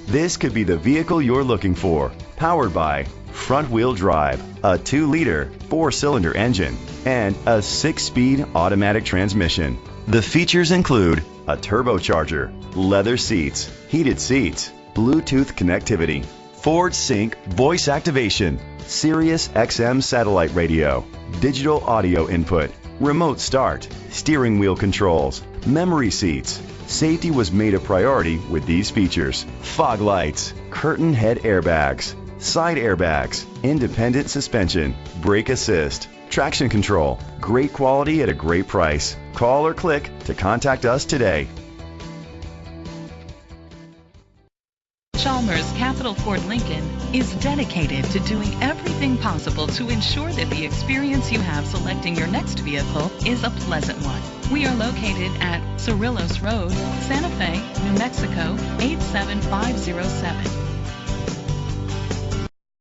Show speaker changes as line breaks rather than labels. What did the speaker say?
This could be the vehicle you're looking for. Powered by front-wheel drive, a 2-liter, 4-cylinder engine, and a 6-speed automatic transmission. The features include a turbocharger, leather seats, heated seats, Bluetooth connectivity, Ford Sync voice activation, Sirius XM satellite radio, digital audio input, remote start, steering wheel controls, memory seats. Safety was made a priority with these features: fog lights, curtain head airbags, side airbags, independent suspension, brake assist, traction control. Great quality at a great price. Call or click to contact us today.
Chalmers Capital Ford Lincoln is dedicated to doing everything possible to ensure that the experience you have selecting your next vehicle is a pleasant one. We are located at Cerrillos Road, Santa Fe, New Mexico 87507.